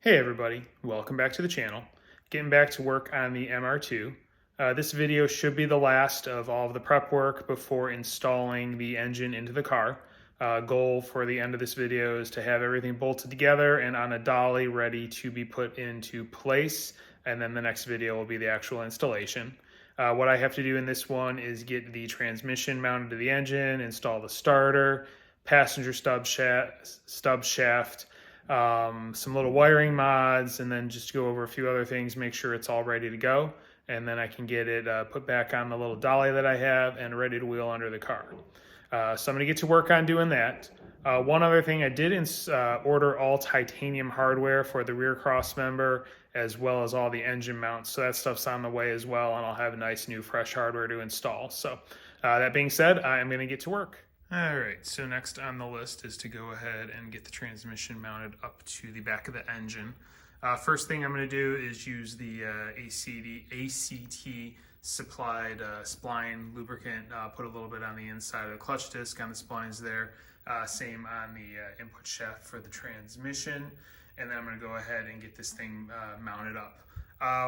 Hey everybody, welcome back to the channel. Getting back to work on the MR2. This video should be the last of all of the prep work before installing the engine into the car. Goal for the end of this video is to have everything bolted together and on a dolly ready to be put into place, and then the next video will be the actual installation. What I have to do in this one is get the transmission mounted to the engine, install the starter, passenger stub shaft, some little wiring mods, and then just go over a few other things, make sure it's all ready to go, and then I can get it put back on the little dolly that I have and ready to wheel under the car. So I'm going to get to work on doing that. One other thing, I did order all titanium hardware for the rear cross member as well as all the engine mounts, so that stuff's on the way as well, and I'll have a nice new fresh hardware to install. So that being said, I'm going to get to work. All right, so next on the list is to go ahead and get the transmission mounted up to the back of the engine. First thing I'm going to do is use the ACT supplied spline lubricant, put a little bit on the inside of the clutch disc on the splines there, same on the input shaft for the transmission, and then I'm going to go ahead and get this thing mounted up.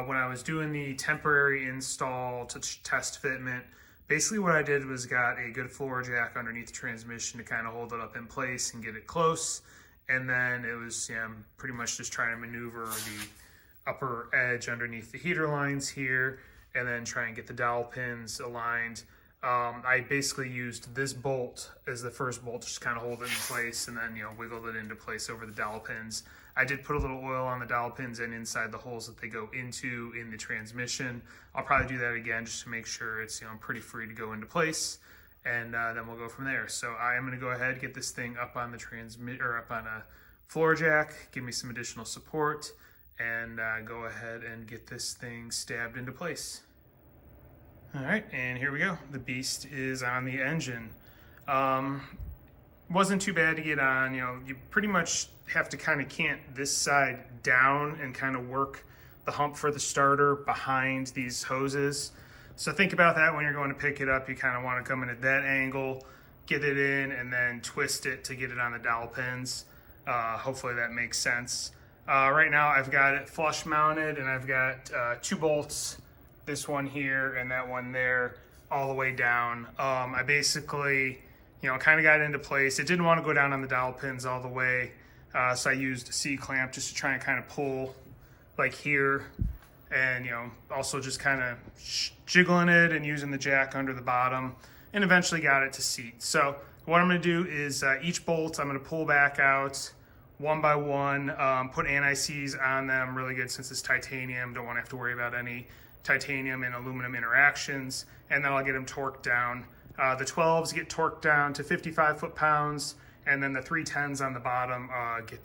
When I was doing the temporary install to test fitment, basically what I did was got a good floor jack underneath the transmission to kind of hold it up in place and get it close. And then it was pretty much just trying to maneuver the upper edge underneath the heater lines here and then try and get the dowel pins aligned. I basically used this bolt as the first bolt to just kind of hold it in place and then wiggled it into place over the dowel pins. I did put a little oil on the dowel pins and inside the holes that they go into in the transmission. I'll probably do that again just to make sure it's pretty free to go into place, and then we'll go from there. So I am going to go ahead, get this thing up on the up on a floor jack, give me some additional support, and go ahead and get this thing stabbed into place. All right, and here we go. The beast is on the engine. Wasn't too bad to get on. You pretty much have to kind of cant this side down and kind of work the hump for the starter behind these hoses. So think about that when you're going to pick it up. You kind of want to come in at that angle, get it in, and then twist it to get it on the dowel pins. Hopefully that makes sense. Right now I've got it flush mounted, and I've got 2 bolts, this one here and that one there, all the way down. I basically kind of got it into place. It didn't want to go down on the dowel pins all the way, so I used a C-clamp just to try and kind of pull like here, and also just kind of jiggling it and using the jack under the bottom, and eventually got it to seat. So what I'm going to do is each bolt I'm going to pull back out one by one, put anti-seize on them, really good since it's titanium, don't want to have to worry about any titanium and aluminum interactions, and then I'll get them torqued down. The 12s get torqued down to 55 foot-pounds, and then the 310s on the bottom get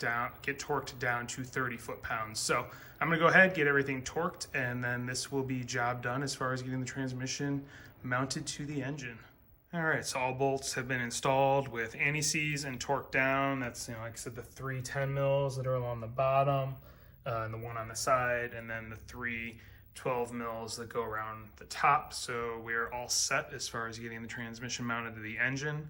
torqued down to 30 foot-pounds. So I'm going to go ahead, get everything torqued, and then this will be job done as far as getting the transmission mounted to the engine. All right, so all bolts have been installed with anti-seize and torqued down. That's like I said, the 310 mils that are along the bottom, and the one on the side, and then the 3 12 mils that go around the top. So we're all set as far as getting the transmission mounted to the engine.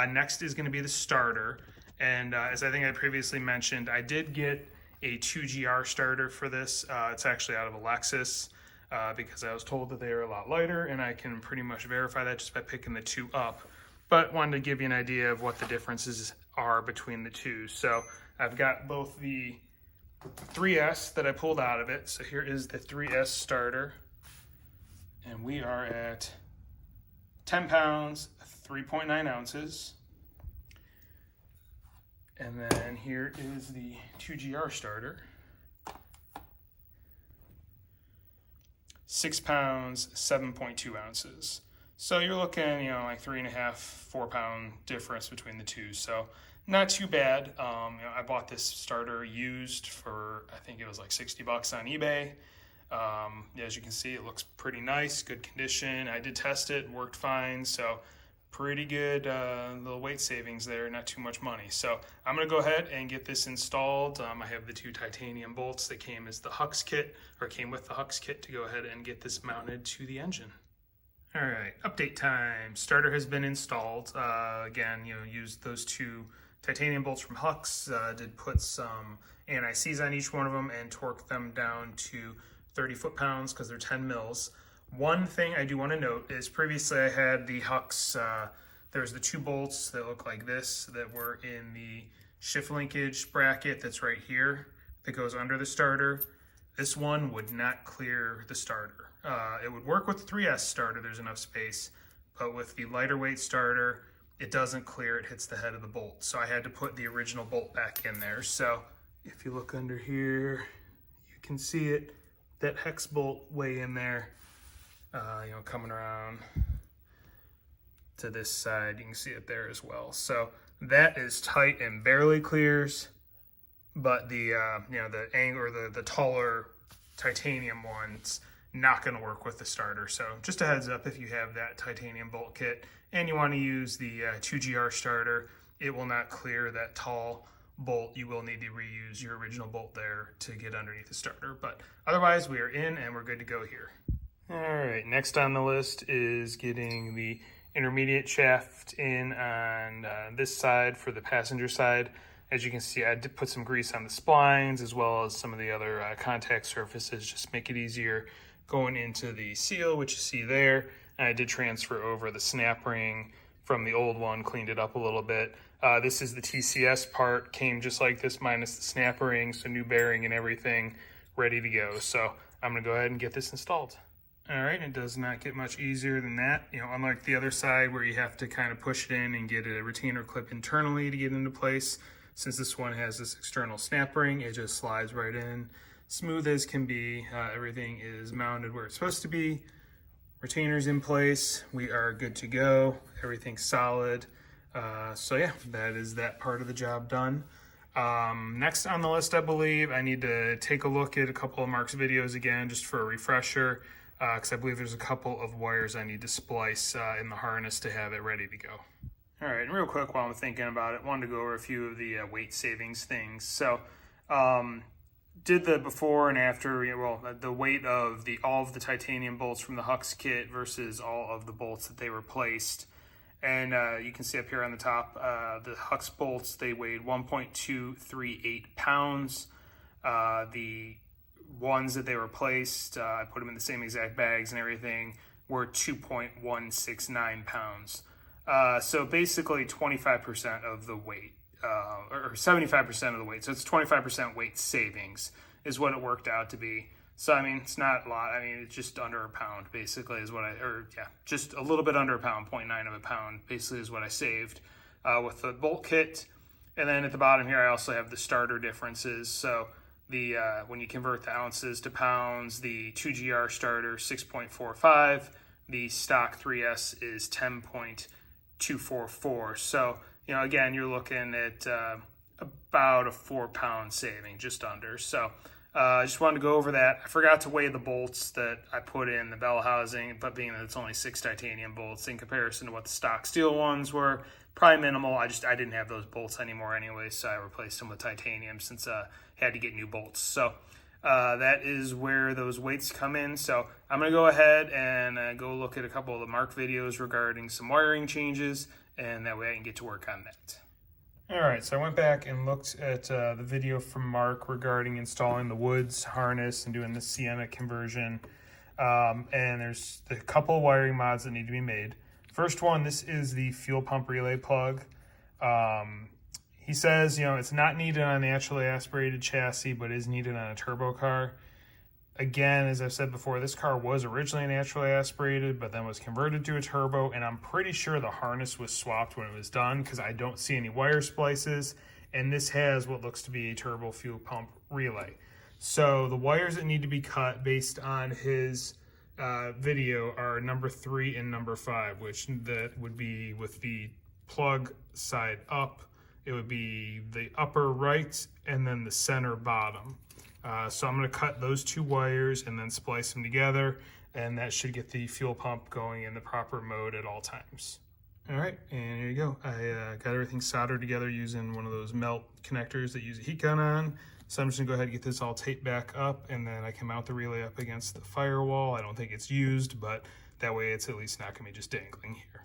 Next is going to be the starter, and as I think I previously mentioned, I did get a 2GR starter for this. It's actually out of a Lexus because I was told that they are a lot lighter, and I can pretty much verify that just by picking the 2 up, but wanted to give you an idea of what the differences are between the 2. So I've got both the 3S that I pulled out of it. So here is the 3S starter, and we are at 10 pounds, 3.9 ounces. And then here is the 2GR starter, 6 pounds, 7.2 ounces. So you're looking, like 3.5, 4 pound difference between the 2. So not too bad. I bought this starter used for, I think it was like 60 bucks on eBay. As you can see, it looks pretty nice, good condition. I did test it, worked fine. So pretty good little weight savings there, not too much money. So I'm going to go ahead and get this installed. I have the 2 titanium bolts that came with the Hux kit to go ahead and get this mounted to the engine. All right, update time. Starter has been installed. Again, used those 2 titanium bolts from Hux. Did put some anti-seize on each one of them and torqued them down to 30 foot-pounds because they're 10 mils. One thing I do want to note is previously I had the Hux, there's the two bolts that look like this that were in the shift linkage bracket that's right here that goes under the starter. This one would not clear the starter. It would work with the 3S starter, there's enough space, but with the lighter weight starter, it doesn't clear, it hits the head of the bolt. So I had to put the original bolt back in there. So if you look under here, you can see it, that hex bolt way in there, you know, coming around to this side, you can see it there as well. So that is tight and barely clears, but the you know, the angle or the taller titanium one's not going to work with the starter. So just a heads up, if you have that titanium bolt kit and you want to use the 2GR starter, it will not clear that tall bolt. You will need to reuse your original bolt there to get underneath the starter, but otherwise we are in and we're good to go here. All right, next on the list is getting the intermediate shaft in on this side for the passenger side. As you can see, I did put some grease on the splines as well as some of the other contact surfaces, just make it easier going into the seal, which you see there. And I did transfer over the snap ring from the old one, cleaned it up a little bit. This is the TCS part, came just like this minus the snap ring, so new bearing and everything ready to go. So I'm gonna go ahead and get this installed. All right, it does not get much easier than that. You know, unlike the other side where you have to kind of push it in and get a retainer clip internally to get into place, since this one has this external snap ring, it just slides right in, smooth as can be. Everything is mounted where it's supposed to be. Retainers in place, we are good to go. Everything's solid. So yeah, that is that part of the job done. Next on the list, I believe, I need to take a look at a couple of Mark's videos again, just for a refresher. Because I believe there's a couple of wires I need to splice in the harness to have it ready to go. All right, and real quick while I'm thinking about it, wanted to go over a few of the weight savings things. So did the before and after, well, the weight of all of the titanium bolts from the Hux kit versus all of the bolts that they replaced. And you can see up here on the top, the Hux bolts, they weighed 1.238 pounds. The ones that they replaced, I put them in the same exact bags and everything, were 2.169 pounds. So basically 25% of the weight, or 75% of the weight. So it's 25% weight savings is what it worked out to be. So, I mean, it's not a lot. I mean, it's just under a pound, basically, is what just a little bit under a pound, 0.9 of a pound, basically is what I saved with the bolt kit. And then at the bottom here, I also have the starter differences. So when you convert the ounces to pounds, the 2GR starter 6.45, the stock 3S is 10.244. So, you know, again, you're looking at about a 4-pound saving, just under. So I just wanted to go over that. I forgot to weigh the bolts that I put in the bell housing, but being that it's only 6 titanium bolts in comparison to what the stock steel ones were, probably minimal. I didn't have those bolts anymore anyway, so I replaced them with titanium since I had to get new bolts. So that is where those weights come in. So I'm going to go ahead and go look at a couple of the Mark videos regarding some wiring changes, and that way I can get to work on that. All right, so I went back and looked at the video from Mark regarding installing the Woods harness and doing the Sienna conversion. And there's a couple of wiring mods that need to be made. First one, this is the fuel pump relay plug. He says, you know, it's not needed on a naturally aspirated chassis, but is needed on a turbo car. Again, as I've said before, this car was originally naturally aspirated, but then was converted to a turbo, and I'm pretty sure the harness was swapped when it was done because I don't see any wire splices, and this has what looks to be a turbo fuel pump relay. So the wires that need to be cut based on his video are number 3 and number 5, which that would be with the plug side up. It would be the upper right and then the center bottom. So I'm going to cut those 2 wires and then splice them together, and that should get the fuel pump going in the proper mode at all times. All right, and here you go. I got everything soldered together using one of those melt connectors that use a heat gun on. So I'm just gonna go ahead and get this all taped back up, and then I can mount the relay up against the firewall. I don't think it's used, but that way it's at least not gonna be just dangling here.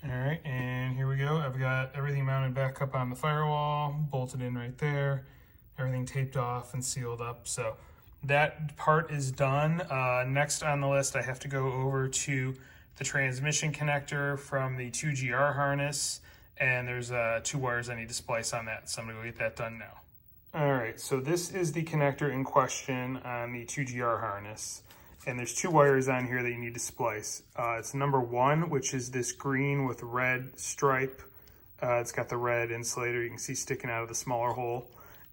All right, and here we go. I've got everything mounted back up on the firewall, bolted in right there, everything taped off and sealed up. So that part is done. Next on the list, I have to go over to the transmission connector from the 2GR harness, and there's 2 wires I need to splice on that, so I'm gonna go get that done now. All right, so this is the connector in question on the 2GR harness. And there's 2 wires on here that you need to splice. It's number 1, which is this green with red stripe. It's got the red insulator you can see sticking out of the smaller hole.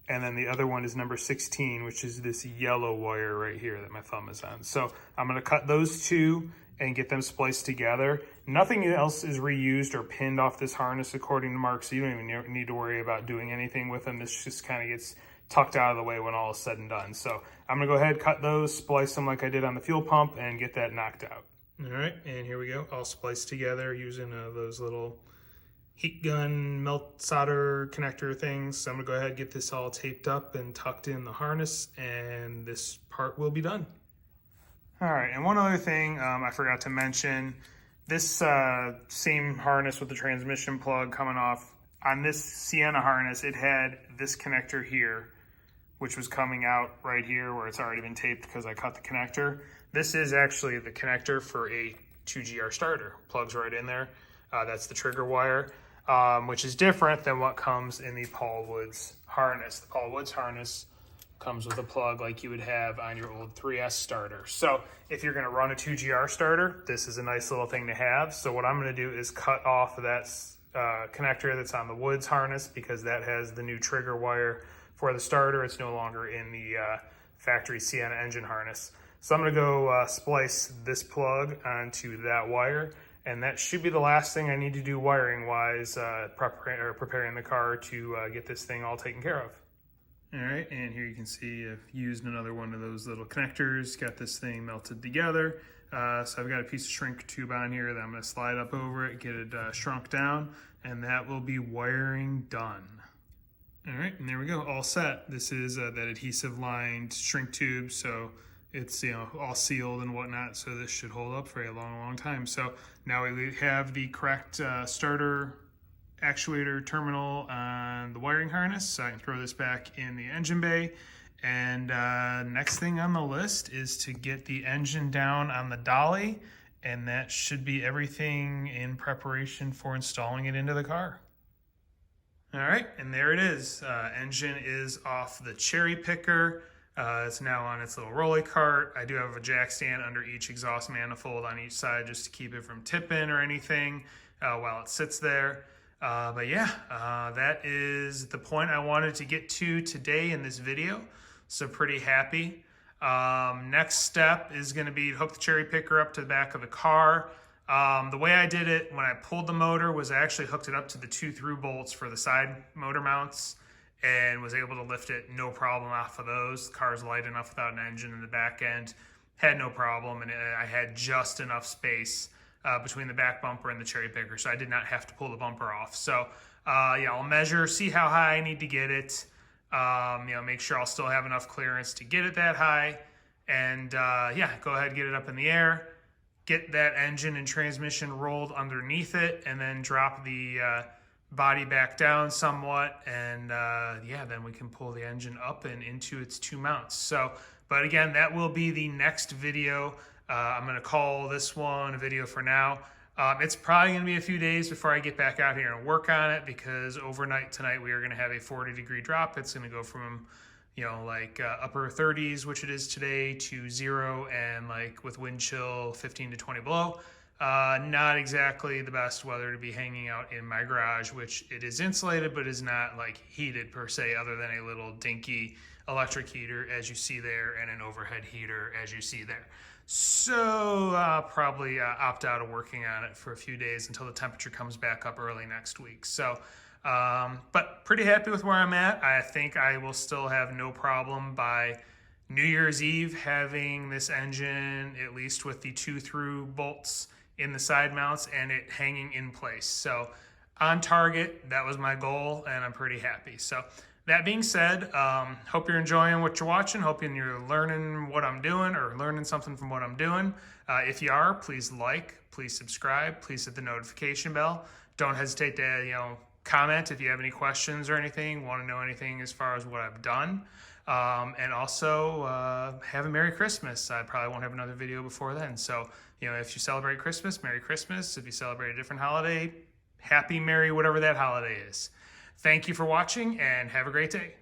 And then the other one is number 16, which is this yellow wire right here that my thumb is on. So I'm gonna cut those 2 and get them spliced together. Nothing else is reused or pinned off this harness according to Mark, so you don't even need to worry about doing anything with them. This just kind of gets tucked out of the way when all is said and done. So I'm gonna go ahead, cut those, splice them like I did on the fuel pump, and get that knocked out. All right, and here we go, all spliced together using those little heat gun melt solder connector things. So I'm gonna go ahead and get this all taped up and tucked in the harness, and this part will be done. All right, and one other thing I forgot to mention, this same harness with the transmission plug coming off, on this Sienna harness, it had this connector here, which was coming out right here where it's already been taped because I cut the connector. This is actually the connector for a 2GR starter. Plugs right in there. That's the trigger wire, which is different than what comes in the Paul Woods harness. The Paul Woods harness comes with a plug like you would have on your old 3S starter. So if you're gonna run a 2GR starter, this is a nice little thing to have. So what I'm gonna do is cut off that connector that's on the Woods harness because that has the new trigger wire for the starter. It's no longer in the factory Sienna engine harness. So I'm gonna go splice this plug onto that wire, and that should be the last thing I need to do wiring wise, preparing the car to get this thing all taken care of. All right, and here you can see I've used another one of those little connectors, got this thing melted together. So I've got a piece of shrink tube on here that I'm gonna slide up over it, get it shrunk down, and that will be wiring done. All right, and there we go, all set. This is that adhesive lined shrink tube, so it's all sealed and whatnot, so this should hold up for a long, long time. So now we have the correct starter actuator terminal on the wiring harness, so I can throw this back in the engine bay. And next thing on the list is to get the engine down on the dolly, and that should be everything in preparation for installing it into the car. All right, and there it is. Engine is off the cherry picker. It's now on its little rolly cart. I do have a jack stand under each exhaust manifold on each side just to keep it from tipping or anything while it sits there. But yeah, that is the point I wanted to get to today in this video. So pretty happy. Next step is going to be to hook the cherry picker up to the back of the car. The way I did it when I pulled the motor was I actually hooked it up to the 2 through bolts for the side motor mounts and was able to lift it no problem off of those. The car's light enough without an engine in the back end. Had no problem, and I had just enough space between the back bumper and the cherry picker, so I did not have to pull the bumper off. So yeah, I'll measure, see how high I need to get it, make sure I'll still have enough clearance to get it that high, and yeah, go ahead and get it up in the air, get that engine and transmission rolled underneath it, and then drop the body back down somewhat, and yeah, then we can pull the engine up and into its 2 mounts. So, but again, that will be the next video. I'm going to call this one a video for now. It's probably going to be a few days before I get back out here and work on it, because overnight tonight we are going to have a 40-degree drop. It's going to go from, like upper 30s, which it is today, to 0, and like with wind chill 15 to 20 below. Not exactly the best weather to be hanging out in my garage, which it is insulated, but is not like heated per se, other than a little dinky electric heater as you see there, and an overhead heater as you see there. So I'll probably opt out of working on it for a few days until the temperature comes back up early next week. So, but pretty happy with where I'm at. I think I will still have no problem by New Year's Eve having this engine, at least with the 2 through bolts in the side mounts, and it hanging in place. So on target, that was my goal, and I'm pretty happy. So That being said, hope you're enjoying what you're watching. Hope you're learning what I'm doing or learning something from what I'm doing. If you are, please like, please subscribe, please hit the notification bell. Don't hesitate to comment if you have any questions or anything, want to know anything as far as what I've done. And also, have a Merry Christmas. I probably won't have another video before then. So, if you celebrate Christmas, Merry Christmas. If you celebrate a different holiday, Happy Merry whatever that holiday is. Thank you for watching and have a great day.